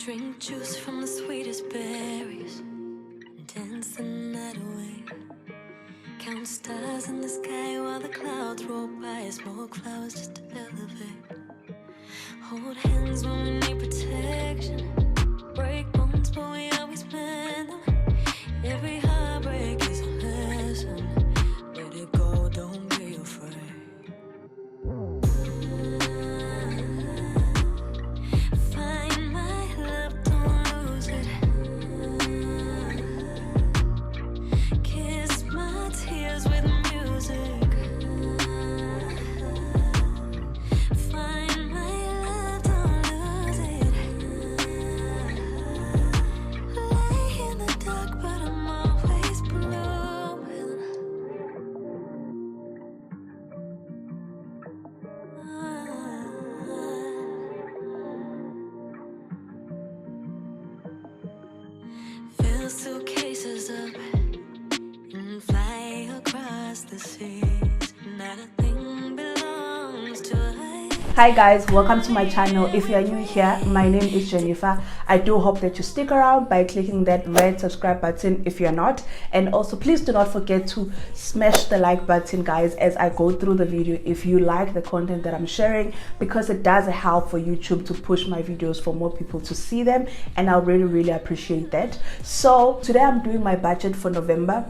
Drink juice from the sweetest berries and dance the night away. Count stars in the sky while the clouds roll by. Smoke flowers just to elevate. Hold hands when we need protection. Break bones but we always mend them. Every heartbreak is a lesson. Let it go, don't be afraid. Find my love, don't lose it. Kiss my tears with music. Find my love, don't lose it. Lay in the dark, but I'm always blowing. Fill suitcases up and fly across the seas. Not a thing belongs to us. Hi guys, welcome to my channel. If you are new here, my name is Jennifer. I do hope that you stick around by clicking that red subscribe button if you're not, and also please do not forget to smash the like button guys as I go through the video if you like the content that I'm sharing, because it does help for YouTube to push my videos for more people to see them, and I really appreciate that. So today I'm doing my budget for November.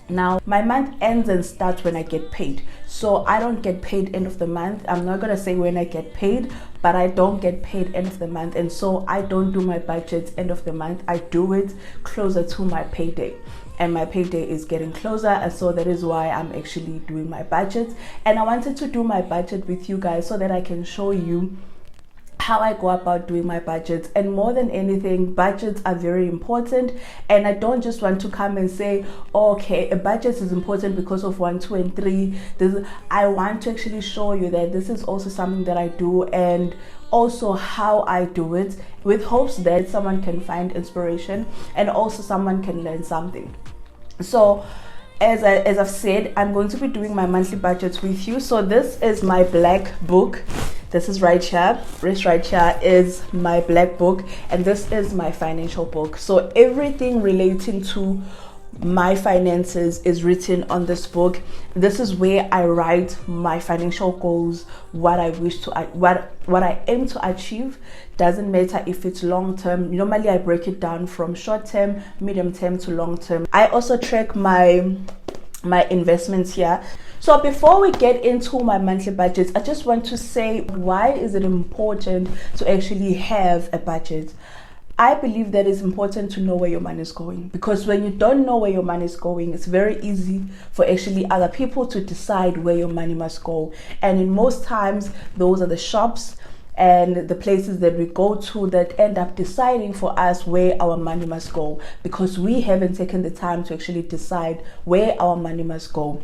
Now my month ends and starts when I get paid, so I don't get paid end of the month. I'm not gonna say when I get paid, but I don't get paid end of the month, and so I don't do my budgets end of the month. I do it closer to my payday, and my payday is getting closer, and so that is why I'm actually doing my budget. And I wanted to do my budget with you guys so that I can show you how I go about doing my budgets. And more than anything, budgets are very important, and I don't just want to come and say, oh, okay, a budget is important because of 1, 2 and 3. I want to actually show you that this is also something that I do, and also how I do it, with hopes that someone can find inspiration and also someone can learn something. So as I've said, I'm going to be doing my monthly budgets with you. So this is my black book. This is right here. This right here is my black book, and this is my financial book. So everything relating to my finances is written on this book. This is where I write my financial goals, what I wish to what I aim to achieve. Doesn't matter if it's long term. Normally I break it down from short term, medium term to long term. I also track my investments here. So before we get into my monthly budgets, I just want to say, why is it important to actually have a budget? I believe that it's important to know where your money is going, because when you don't know where your money is going, it's very easy for actually other people to decide where your money must go. And in most times, those are the shops and the places that we go to that end up deciding for us where our money must go, because we haven't taken the time to actually decide where our money must go.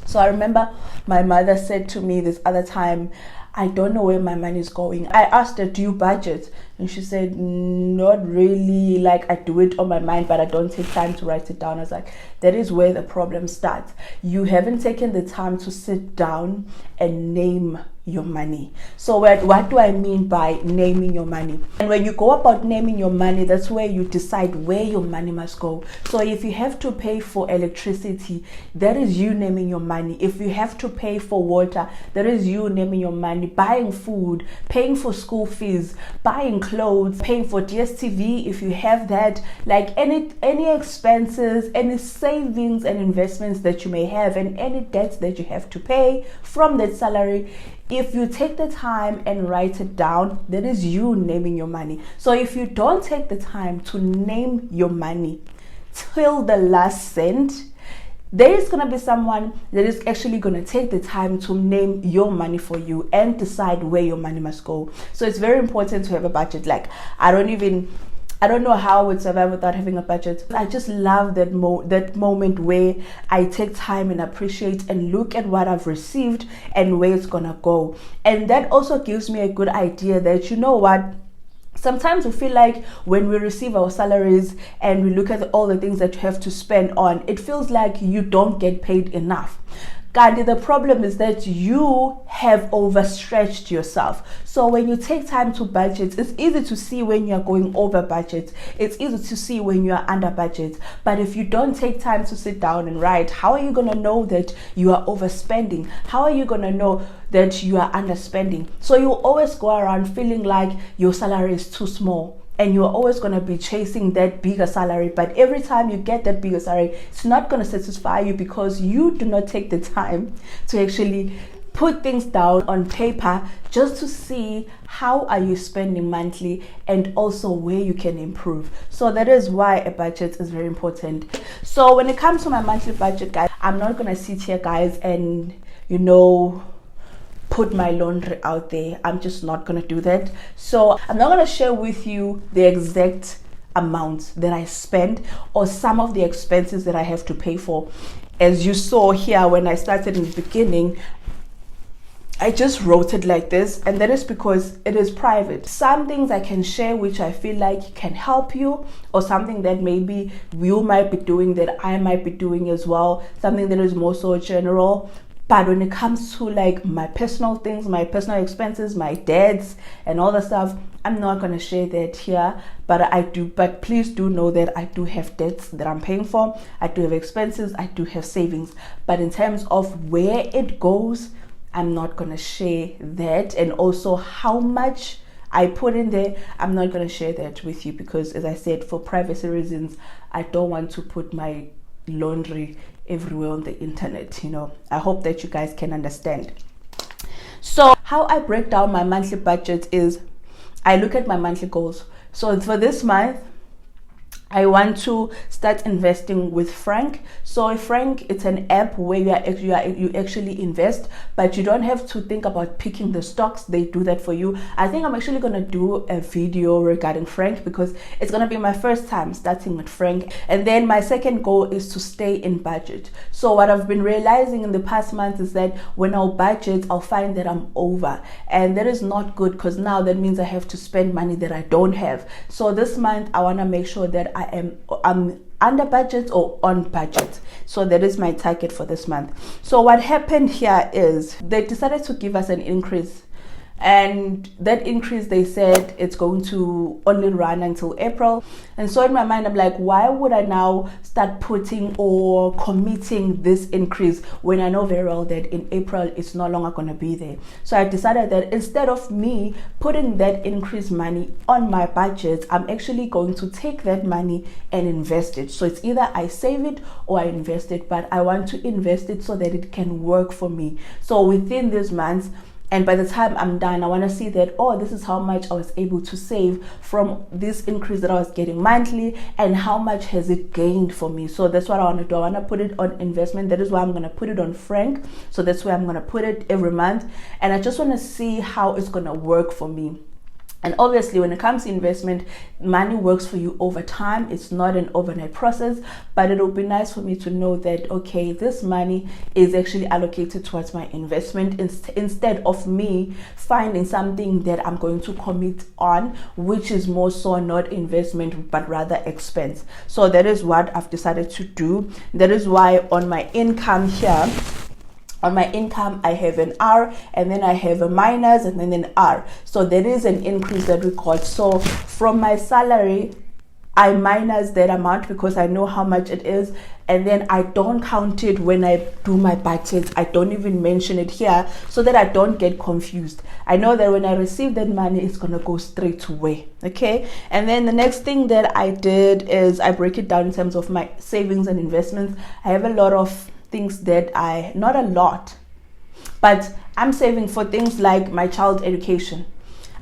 So I remember my mother said to me this other time, I don't know where my money is going. I asked her, do you budget? And she said, not really. Like, I do it on my mind, but I don't take time to write it down. I was like, that is where the problem starts. You haven't taken the time to sit down and name your money. So what do I mean by naming your money? And when you go about naming your money, that's where you decide where your money must go. So if you have to pay for electricity, that is you naming your money. If you have to pay for water, that is you naming your money. Buying food, paying for school fees, buying clothes, paying for DSTV if you have that, like any expenses, any savings and investments that you may have, and any debts that you have to pay from that salary. If you take the time and write it down, that is you naming your money. So if you don't take the time to name your money till the last cent, there is going to be someone that is actually going to take the time to name your money for you and decide where your money must go. So it's very important to have a budget. Like, I don't know how I would survive without having a budget. I just love that moment where I take time and appreciate and look at what I've received and where it's gonna go. And that also gives me a good idea that, you know what, sometimes we feel like when we receive our salaries and we look at all the things that you have to spend on, it feels like you don't get paid enough. Gandhi, the problem is that you have overstretched yourself. So when you take time to budget, it's easy to see when you're going over budget. It's easy to see when you're under budget. But if you don't take time to sit down and write, how are you going to know that you are overspending? How are you going to know that you are underspending? So you always go around feeling like your salary is too small, and you're always going to be chasing that bigger salary. But every time you get that bigger salary, it's not going to satisfy you because you do not take the time to actually put things down on paper just to see how are you spending monthly and also where you can improve. So that is why a budget is very important. So when it comes to my monthly budget, guys, I'm not going to sit here, guys, and put my laundry out there. I'm just not going to do that. So I'm not going to share with you the exact amount that I spend or some of the expenses that I have to pay for. As you saw here when I started in the beginning, I just wrote it like this, and that is because it is private. Some things I can share which I feel like can help you, or something that maybe you might be doing that I might be doing as well, something that is more so general. But when it comes to like my personal things, my personal expenses, my debts and all that stuff, I'm not going to share that here. But please do know that I do have debts that I'm paying for. I do have expenses. I do have savings. But in terms of where it goes, I'm not going to share that. And also how much I put in there, I'm not going to share that with you because, as I said, for privacy reasons, I don't want to put my laundry everywhere on the internet. I hope that you guys can understand. So how I break down my monthly budget is I look at my monthly goals. So for this month, I want to start investing with Frank. So Frank, it's an app where you actually invest, but you don't have to think about picking the stocks. They do that for you. I think I'm actually going to do a video regarding Frank because it's going to be my first time starting with Frank. And then my second goal is to stay in budget. So what I've been realizing in the past month is that when I'll budget, I'll find that I'm over, and that is not good because now that means I have to spend money that I don't have. So this month I want to make sure that I'm under budget or on budget. So that is my target for this month. So what happened here is they decided to give us an increase, and that increase, they said it's going to only run until April. And so in my mind, I'm like, why would I now start putting or committing this increase when I know very well that in April it's no longer going to be there? So I decided that instead of me putting that increased money on my budget, I'm actually going to take that money and invest it. So it's either I save it or I invest it, but I want to invest it so that it can work for me. So within these months, and by the time I'm done, I want to see that, oh, this is how much I was able to save from this increase that I was getting monthly, and how much has it gained for me. So that's what I want to do. I want to put it on investment. That is why I'm going to put it on Frank. So that's where I'm going to put it every month. And I just want to see how it's going to work for me. And obviously, when it comes to investment, money works for you over time. It's not an overnight process, but it'll be nice for me to know that, okay, this money is actually allocated towards my investment instead of me finding something that I'm going to commit on, which is more so not investment, but rather expense. So that is what I've decided to do. That is why on my income here, on my income, I have an R, and then I have a minus, and then an R. So there is an increase that we got. So from my salary, I minus that amount because I know how much it is, and then I don't count it when I do my budgets. I don't even mention it here so that I don't get confused. I know that when I receive that money, it's gonna go straight away. Okay. And then the next thing that I did is I break it down in terms of my savings and investments. I have a lot of things that not a lot, but I'm saving for things like my child's education.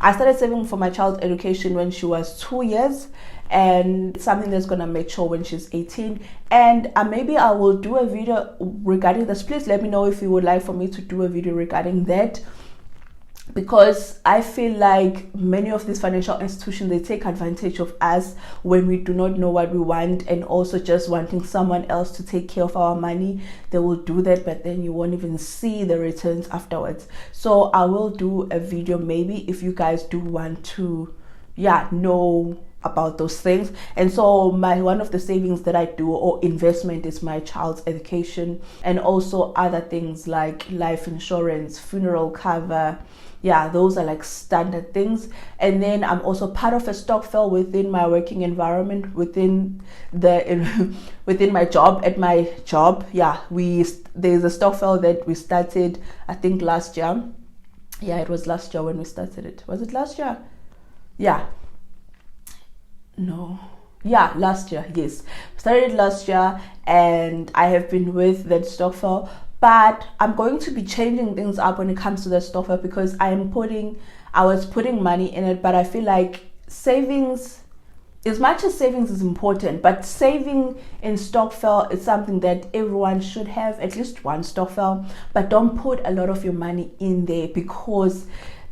I started saving for my child's education when she was 2 years, and it's something that's going to mature when she's 18. And maybe I will do a video regarding this. Please let me know if you would like for me to do a video regarding that, because I feel like many of these financial institutions, they take advantage of us when we do not know what we want, and also just wanting someone else to take care of our money. They will do that, but then you won't even see the returns afterwards. So I will do a video maybe if you guys do want to know about those things. And so one of the savings that I do or investment is my child's education, and also other things like life insurance, funeral cover. Yeah, those are like standard things. And then I'm also part of a stokvel within my working environment, within my job. At my job, yeah, there's a stokvel that we started, I think last year. Yeah, it was last year when we started it. Was it last year? Yeah. No. Yeah, last year. Yes, started last year, and I have been with that stokvel. But I'm going to be changing things up when it comes to the stokvel, because I was putting money in it, but I feel like savings, as much as savings is important, but saving in stokvel is something that everyone should have, at least one stokvel. But don't put a lot of your money in there, because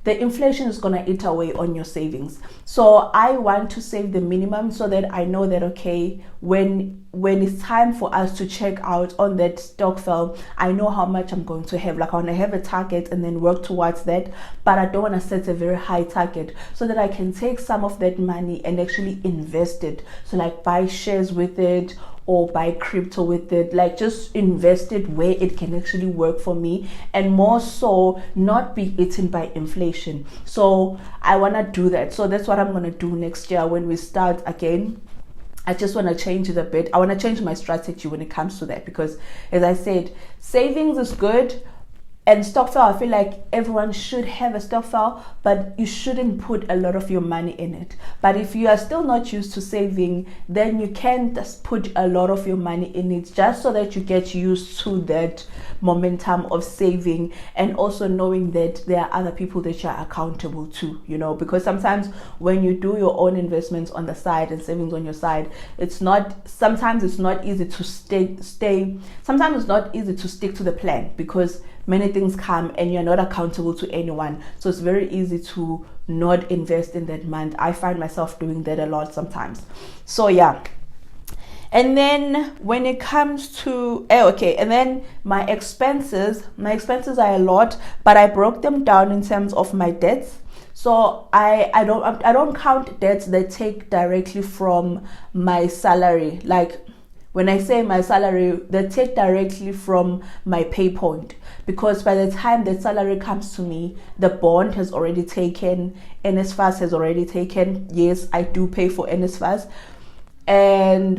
the inflation is going to eat away on your savings. So I want to save the minimum, so that I know that, okay, when it's time for us to check out on that stokvel, I know how much I'm going to have. Like, I want to have a target and then work towards that, but I don't want to set a very high target, so that I can take some of that money and actually invest it. So like buy shares with it, or buy crypto with it, like just invest it where it can actually work for me, and more so not be eaten by inflation. So I want to do that. So that's what I'm going to do next year when we start again. I just want to change it a bit. I want to change my strategy when it comes to that, because as I said, savings is good. And stokvel, I feel like everyone should have a stokvel, but you shouldn't put a lot of your money in it. But if you are still not used to saving, then you can just put a lot of your money in it, just so that you get used to that momentum of saving, and also knowing that there are other people that you're accountable to, because sometimes when you do your own investments on the side and savings on your side, sometimes it's not easy to sometimes it's not easy to stick to the plan, because many things come and you're not accountable to anyone. So it's very easy to not invest in that month. I find myself doing that a lot sometimes. So yeah. And then when it comes to and then my expenses are a lot, but I broke them down in terms of my debts. So I don't count debts that take directly from my salary. Like, when I say my salary, they take directly from my pay point, because by the time the salary comes to me, the bond has already taken, NSFAS has already taken. Yes, I do pay for NSFAS. And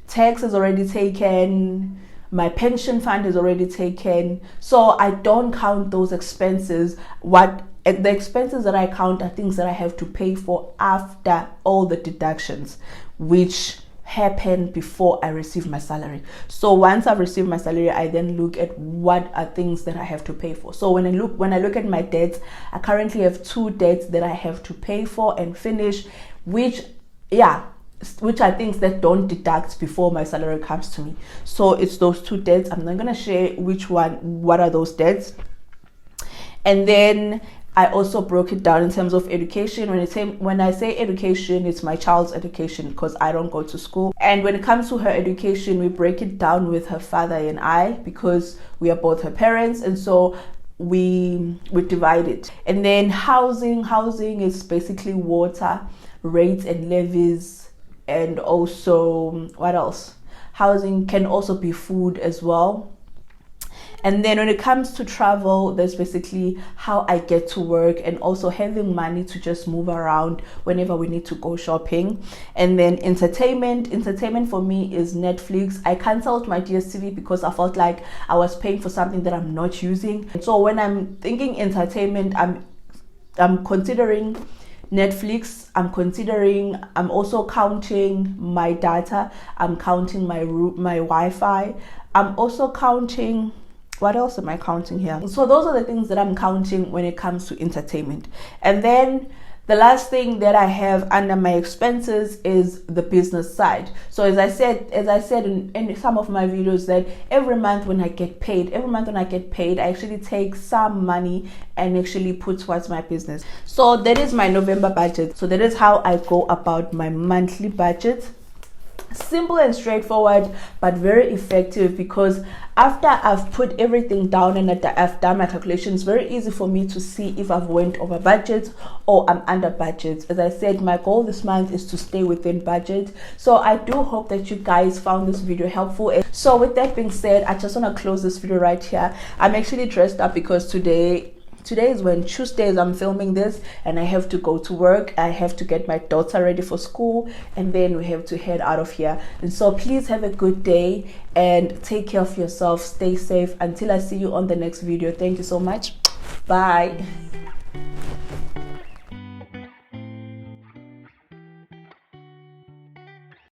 tax has already taken, my pension fund has already taken. So I don't count those expenses. The expenses that I count are things that I have to pay for after all the deductions, which happen before I receive my salary. So once I've received my salary, I then look at what are things that I have to pay for. So when I look at my debts, I currently have 2 debts that I have to pay for and finish, which are things that don't deduct before my salary comes to me. So it's those 2 debts. I'm not gonna share what are those debts. And then I also broke it down in terms of education. When I say education, it's my child's education, because I don't go to school. And when it comes to her education, we break it down with her father and I, because we are both her parents, and so we divide it. And then housing is basically water, rates and levies, and also what else? Housing can also be food as well. And then when it comes to travel, there's basically how I get to work, and also having money to just move around whenever we need to go shopping. And then entertainment for me is Netflix. I cancelled my DSTV because I felt like I was paying for something that I'm not using. So when I'm thinking entertainment, I'm considering Netflix. I'm also counting my data. I'm counting my Wi-Fi. I'm also counting, what else am I counting here? So those are the things that I'm counting when it comes to entertainment. And then the last thing that I have under my expenses is the business side. So as I said in some of my videos, that every month when I get paid, I actually take some money and actually put towards my business. So that is my November budget. So that is how I go about my monthly budget. Simple and straightforward, but very effective, because After I've put everything down and I've done my calculations, very easy for me to see if I've went over budget or I'm under budget. As I said, my goal this month is to stay within budget. So I do hope that you guys found this video helpful. So with that being said, I just want to close this video right here. I'm actually dressed up because today is when Tuesdays I'm filming this, and I have to go to work. I have to get my daughter ready for school, and then we have to head out of here. And so please have a good day and take care of yourself. Stay safe until I see you on the next video. Thank you so much. Bye.